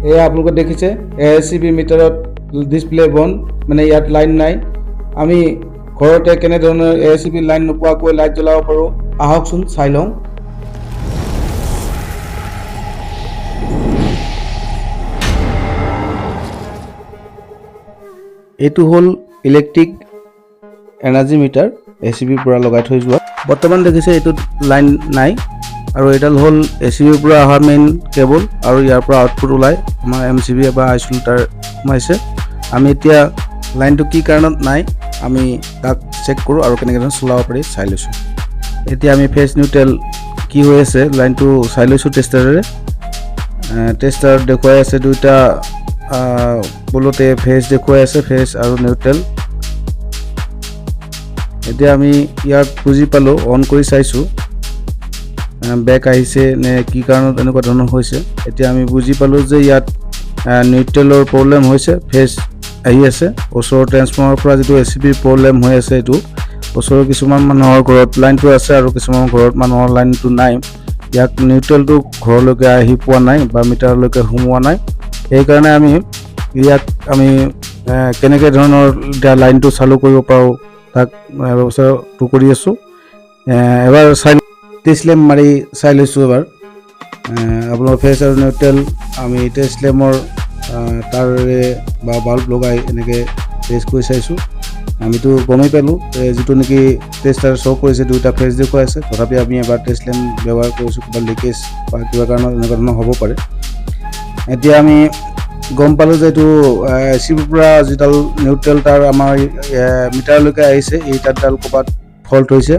এয়া আপোনালোকে দেখিছে এএলচিবি মিটাৰত ডিসপ্লে বন মানে ইয়াত লাইন নাই। আমি ঘৰতে কেনেধৰণৰ এএলচিবি লাইন নোপোৱাকৈ লাইট জ্বলাব পাৰোঁ আহকচোন চাই লওঁ। এইটো হ'ল ইলেক্ট্ৰিক এনাৰ্জি মিটাৰ এচিবিৰ পৰা লগাই থৈ যোৱা। বৰ্তমান দেখিছে এইটোত লাইন নাই আৰু এডাল হ'ল এচিবিৰ পৰা অহা মেইন কেবল আৰু ইয়াৰ পৰা আউটপুট ওলাই আমাৰ এমচিবি বা আইচোলেটাৰ সোমাইছে। আমি এতিয়া লাইনটো কি কাৰণত নাই আমি তাক চেক কৰোঁ আৰু কেনেকৈ ধৰণে চলাব পাৰি চাই লৈছোঁ। এতিয়া আমি ফেজ নিউট্ৰেল কি হৈ আছে লাইনটো চাই লৈছোঁ টেষ্টাৰেৰে। টেষ্টাৰত দেখুৱাই আছে দুইটা বলতে ফেজ দেখুৱাই আছে, ফেজ আৰু নিউট্ৰেল। এতিয়া আমি ইয়াক বুজি পালোঁ, অন কৰি চাইছোঁ বেক আহিছে নে কি কাৰণত এনেকুৱা ধৰণৰ হৈছে। এতিয়া আমি বুজি পালোঁ যে ইয়াত নিউট্ৰেলৰ প্ৰব্লেম হৈছে, ফেজ আহি আছে ওচৰৰ ট্ৰেন্সফৰ্মাৰৰ পৰা যিটো এচিবিৰ প্ৰব্লেম হৈ আছে। এইটো ওচৰৰ কিছুমান মানুহৰ ঘৰত লাইনটো আছে আৰু কিছুমান ঘৰত মানুহৰ লাইনটো নাই। ইয়াক নিউট্ৰেলটো ঘৰলৈকে আহি পোৱা নাই বা মিটাৰলৈকে সোমোৱা নাই। সেইকাৰণে আমি ইয়াক আমি কেনেকৈ ধৰণৰ এতিয়া লাইনটো চালু কৰিব পাৰোঁ তাক ব্যৱস্থাটো কৰি আছোঁ। এবাৰ চাই টেষ্ট লেম্প মাৰি চাই লৈছোঁ। এবাৰ আপোনাৰ ফেজ আৰু নিউট্ৰেল আমি টেষ্ট লেম্পৰ তাৰেৰে বা বাল্ব লগাই এনেকৈ টেষ্ট কৰি চাইছোঁ। আমিতো গমেই পালোঁ যিটো নেকি টেষ্টাৰ শ্ব' কৰিছে দুটা ফেজ দেখুৱাই আছে। তথাপি আমি এবাৰ টেষ্ট লেম্প ব্যৱহাৰ কৰিছোঁ, কিবা লিকেজ বা কিবা কাৰণত এনেকুৱা ধৰণৰ হ'ব পাৰে। এতিয়া আমি গম পালোঁ যে এইটো এচিবিৰ পৰা যিডাল নিউট্ৰেল তাৰ আমাৰ মিটাৰলৈকে আহিছে, এই তাঁৰডাল ক'ৰবাত ফল্ট হৈছে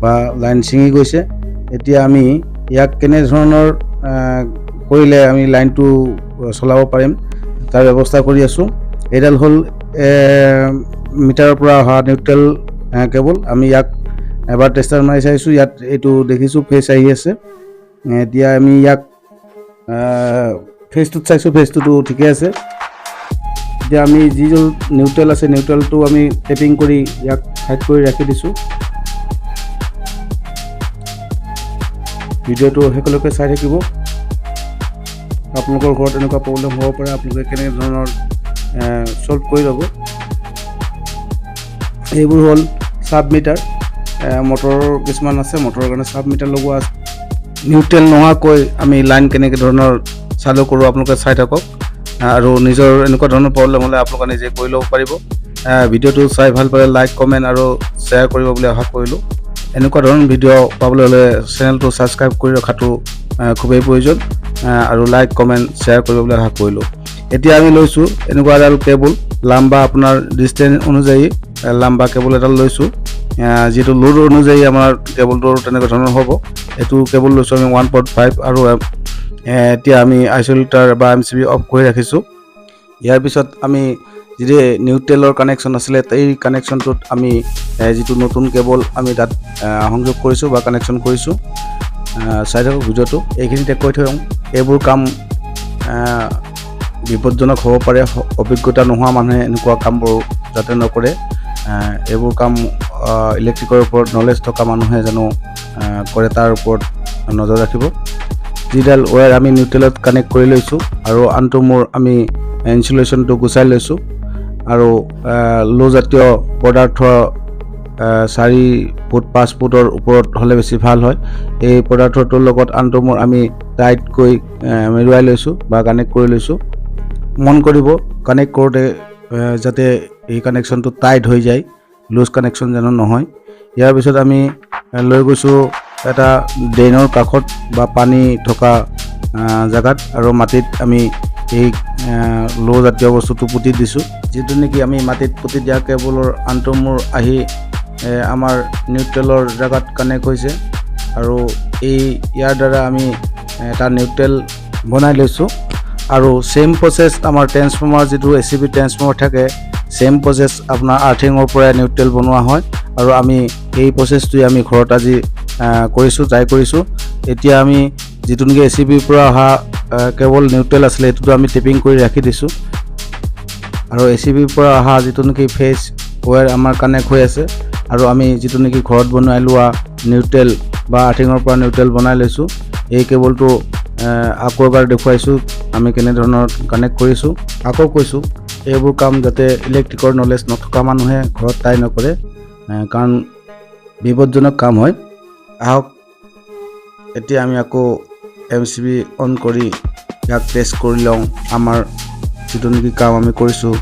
বা লাইন ছিঙি গৈছে। এতিয়া আমি ইয়াক কেনেধৰণৰ কৰিলে আমি লাইনটো চলাব পাৰিম তাৰ ব্যৱস্থা কৰি আছোঁ। এইডাল হ'ল মিটাৰৰ পৰা অহা নিউট্ৰেল কেবল। আমি ইয়াক এবাৰ টেষ্টাৰ মাৰি চাইছোঁ, ইয়াত এইটো দেখিছোঁ ফেজ আহি আছে। এতিয়া আমি ইয়াক ফেজটোত চাইছোঁ, ফেজটোতো ঠিকে আছে। এতিয়া আমি যিযোৰ নিউট্ৰেল আছে নিউট্ৰেলটো আমি টেপিং কৰি ইয়াক সাইড কৰি ৰাখি দিছোঁ। ভিডিঅ'টো শেষলৈকে চাই থাকিব। আপোনালোকৰ ঘৰত এনেকুৱা প্ৰব্লেম হ'ব পাৰে, আপোনালোকে কেনে ধৰণৰ ছল্ভ কৰি ল'ব। এইবোৰ হ'ল চাব মিটাৰ, মটৰৰ কিছুমান আছে, মটৰৰ কাৰণে চাব মিটাৰ লগোৱা আছে। নিউট্ৰেল নোহোৱাকৈ আমি লাইন কেনেকৈ ধৰণৰ চালু কৰোঁ আপোনালোকে চাই থাকক আৰু নিজৰ এনেকুৱা ধৰণৰ প্ৰব্লেম হ'লে আপোনালোকে নিজে কৰি ল'ব পাৰিব। ভিডিঅ'টো চাই ভাল পালে লাইক কমেণ্ট আৰু শ্বেয়াৰ কৰিব বুলি আশা কৰিলোঁ। এনেকুৱা ধৰণৰ ভিডিঅ' পাবলৈ হ'লে চেনেলটো ছাবস্ক্ৰাইব কৰি ৰখাটো খুবেই প্ৰয়োজন আৰু লাইক কমেণ্ট শ্বেয়াৰ কৰিব বুলি আশা কৰিলোঁ। এতিয়া আমি লৈছোঁ এনেকুৱা এডাল কেবল, লাম্বা আপোনাৰ ডিষ্টেঞ্চ অনুযায়ী লাম্বা কেবল এডাল লৈছোঁ। যিটো লোড অনুযায়ী আমাৰ কেবলটোৰ তেনেকুৱা ধৰণৰ হ'ব। এইটো কেবল লৈছোঁ আমি 1.5 আৰু এতিয়া আমি আইচোলেটাৰ বা এমচিবি অফ কৰি ৰাখিছোঁ। ইয়াৰ পিছত আমি যিটো নিউট্ৰেলৰ কানেকশ্যন আছিলে এই কানেকশ্যনটোত আমি যিটো নতুন কেবল আমি তাত সংযোগ কৰিছোঁ বা কানেকশ্যন কৰিছোঁ। চাই থাকক ভিডিঅ'টো। এইখিনিতে কৈ থওঁ এইবোৰ কাম বিপদজনক হ'ব পাৰে, অভিজ্ঞতা নোহোৱা মানুহে এনেকুৱা কামবোৰ যাতে নকৰে। এইবোৰ কাম ইলেক্ট্ৰিকৰ ওপৰত নলেজ থকা মানুহে জানো কৰে তাৰ ওপৰত নজৰ ৰাখিব। যিডাল ৱায়াৰ আমি নিউট্ৰেলত কানেক্ট কৰি লৈছোঁ আৰু আনটো মোৰ আমি ইনচুলেশ্যনটো গুচাই লৈছোঁ আৰু লো জাতীয় পদাৰ্থ 4 ফুট 5 ফুটৰ ওপৰত হ'লে বেছি ভাল হয়। এই পদাৰ্থটোৰ লগত আনটো মোৰ আমি টাইটকৈ মেৰুৱাই লৈছোঁ বা কানেক্ট কৰি লৈছোঁ। মন কৰিব কানেক্ট কৰোঁতে যাতে এই কানেকশ্যনটো টাইট হৈ যায়, লুজ কানেকশ্যন যেন নহয়। ইয়াৰ পিছত আমি লৈ গৈছোঁ এটা ড্ৰেইনৰ কাষত বা পানী থকা জেগাত আৰু মাটিত আমি এই লো জাতীয় বস্তুটো পুতি দিছোঁ। যিটো নেকি আমি মাটিত পুতি দিয়া কেবলৰ আনটো মূৰ আহি আমাৰ নিউট্ৰেলৰ জেগাত কানেক্ট হৈছে আৰু ইয়াৰ দ্বাৰা আমি এটা নিউট্ৰেল বনাই লৈছোঁ। আৰু ছেম প্ৰচেছ আমাৰ ট্ৰেন্সফৰ্মাৰ যিটো এচিবি ট্ৰেন্সফৰ্মাৰ থাকে, ছেম প্ৰচেছ আপোনাৰ আৰ্থিঙৰ পৰাই নিউট্ৰেল বনোৱা হয় আৰু আমি এই প্ৰচেছটোৱে আমি ঘৰত আজি ট্ৰাই কৰিছোঁ। এতিয়া আমি যিটো নেকি এচিবিৰ পৰা অহা কেৱল নিউট্ৰেল আছিলে এইটোতো আমি টেপিং কৰি ৰাখি দিছোঁ আৰু এচিবিৰ পৰা অহা যিটো নেকি ফেজ ৱায়াৰ আমাৰ কানেক্ট হৈ আছে আৰু আমি যিটো নেকি ঘৰত বনাই লোৱা নিউট্ৰেল বা আৰ্থিঙৰ পৰা নিউট্ৰেল বনাই লৈছোঁ। এই কেবলটো আকৌ এবাৰ দেখুৱাইছোঁ আমি কেনেধৰণৰ কানেক্ট কৰিছোঁ। আকৌ কৈছোঁ এইবোৰ কাম যাতে ইলেক্ট্ৰিকৰ নলেজ নথকা মানুহে ঘৰত ট্ৰাই নকৰে, কাৰণ বিপদজনক কাম হয়। আহক এতিয়া আমি আকৌ MCB অন কৰি ইয়াক টেষ্ট কৰি লওঁ, আমাৰ যিটো নেকি কাম আমি কৰিছোঁ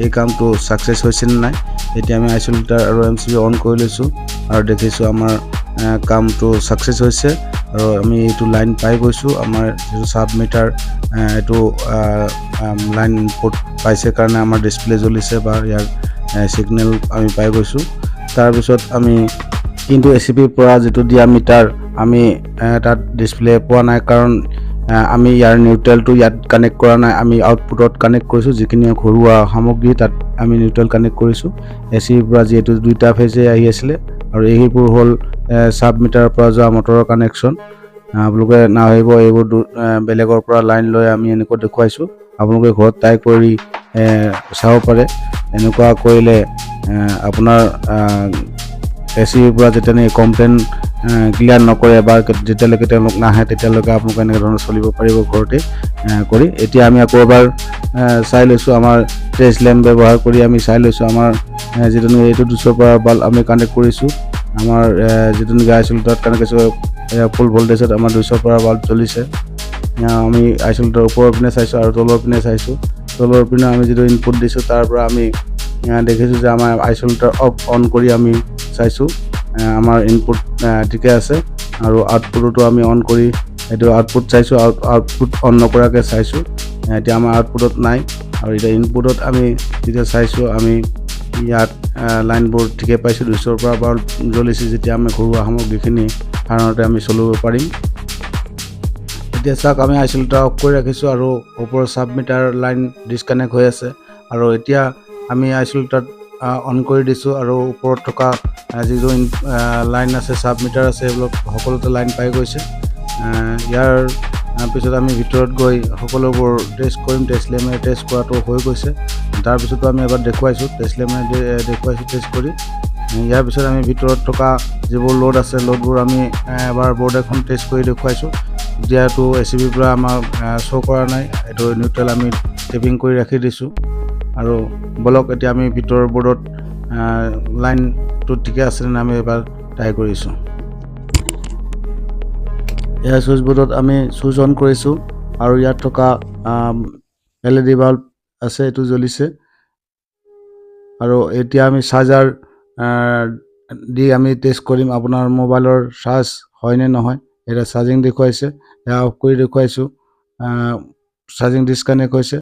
এই কামটো ছাকচেছ হৈছে নে নাই। এতিয়া আমি আইচলেটাৰ আৰু MCB অন কৰি লৈছোঁ আৰু দেখিছোঁ আমাৰ কামটো ছাকচেছ হৈছে আৰু আমি এইটো লাইন পাই গৈছোঁ। আমাৰ যিটো ছাবমিটাৰ এইটো লাইন ইনপুট পাইছে কাৰণে আমাৰ ডিছপ্লে জ্বলিছে বা ইয়াৰ ছিগনেল আমি পাই গৈছোঁ। তাৰপিছত আমি কিন্তু ACBৰ পৰা যিটো দিয়া মিটাৰ আমি তাত ডিছপ্লে পোৱা নাই, কাৰণ আমি ইয়াৰ নিউট্ৰেলটো ইয়াত কানেক্ট কৰা নাই, আমি আউটপুটত কানেক্ট কৰিছোঁ। যিখিনি ঘৰুৱা সামগ্ৰী তাত আমি নিউট্ৰেল কানেক্ট কৰিছোঁ। ACBৰ পৰা যিহেতু 2টা ফেজে আহি আছিলে আৰু এইবোৰ হ'ল ছাবমিটাৰৰ পৰা যোৱা মটৰৰ কানেকশ্যন। আপোনালোকে নাভাবিব এইবোৰ বেলেগৰ পৰা লাইন লৈ আমি এনেকৈ দেখুৱাইছোঁ। আপোনালোকে ঘৰত ট্ৰাই কৰি চাব পাৰে। এনেকুৱা কৰিলে আপোনাৰ ACBৰ পৰা যেতিয়া কমপ্লেইন ক্লিয়াৰ নকৰে বা যেতিয়ালৈকে তেওঁলোক নাহে তেতিয়ালৈকে আপোনালোকে এনেকুৱা ধৰণৰ চলিব পাৰিব ঘৰতে কৰি। এতিয়া আমি আকৌ এবাৰ চাই লৈছোঁ, আমাৰ টেষ্ট লেম্প ব্যৱহাৰ কৰি আমি চাই লৈছোঁ আমাৰ যিটো এইটো 200 পৰা বাল্ব আমি কানেক্ট কৰিছোঁ। আমাৰ যিটো নেকি আইচলেটাৰত কানেক্ট কৰিছোঁ ফুল ভল্টেজত আমাৰ 200 পৰা বাল্ব জ্বলিছে। আমি আইচলেটাৰ ওপৰৰ পিনে চাইছোঁ আৰু তলৰ পিনে চাইছোঁ। তলৰ পিনে আমি যিটো ইনপুট দিছোঁ তাৰ পৰা আমি দেখিছোঁ যে আমাৰ আইচলেটাৰ অন কৰি আমি চাইছোঁ আমাৰ ইনপুট ঠিকে আছে আৰু আউটপুটতো আমি অন কৰি এইটো আউটপুট চাইছোঁ, আউটপুট অন নকৰাকৈ চাইছোঁ। এতিয়া আমাৰ আউটপুটত নাই আৰু এতিয়া ইনপুটত আমি যেতিয়া চাইছোঁ আমি ইয়াত লাইনবোৰ ঠিকে পাইছোঁ। 200 পৰা বাল্ব জ্বলিছে, যেতিয়া আমি ঘৰুৱা সামগ্ৰীখিনি সাধাৰণতে আমি চলিব পাৰিম। এতিয়া চাওক আমি আইচলেটাৰ অফ কৰি ৰাখিছোঁ আৰু ওপৰৰ ছাবমিটাৰ লাইন ডিছকানেক্ট হৈ আছে আৰু এতিয়া আমি আইচলেটাৰ অন কৰি দিছোঁ আৰু ওপৰত থকা যিটো লাইন আছে ছাবমিটাৰ আছে এইবিলাক সকলোতে লাইন পাই গৈছে। ইয়াৰ পিছত আমি ভিতৰত গৈ সকলোবোৰ টেষ্ট কৰিম। টেষ্ট লেমে টেষ্ট কৰাটো হৈ গৈছে। তাৰপিছতো আমি এবাৰ দেখুৱাইছোঁ, টেষ্ট লেমে দেখুৱাইছোঁ টেষ্ট কৰি। ইয়াৰ পিছত আমি ভিতৰত থকা যিবোৰ লোড আছে লোডবোৰ আমি এবাৰ বৰ্ড এখন টেষ্ট কৰি দেখুৱাইছোঁ। যিহেতু ACBৰ পৰা আমাৰ শ্ব' কৰা নাই, এইটো নিউট্ৰেল আমি টেপিং কৰি ৰাখি দিছোঁ আৰু বলক এতিয়া আমি ভিতৰৰ বৰ্ডত লাইনটো ঠিকে আছেনে আমি এবাৰ ট্ৰাই কৰিছোঁ। এয়া ছুইচ বৰ্ডত আমি ছুইচ অন কৰিছোঁ আৰু ইয়াত থকা LED বাল্ব আছে এইটো জ্বলিছে আৰু এতিয়া আমি চাৰ্জাৰ দি আমি টেষ্ট কৰিম আপোনাৰ মোবাইলৰ চাৰ্জ হয়নে নহয়। এটা চাৰ্জিং দেখুৱাইছে, এয়া অফ কৰি দেখুৱাইছোঁ, চাৰ্জিং ডিছকানেক্ট হৈছে।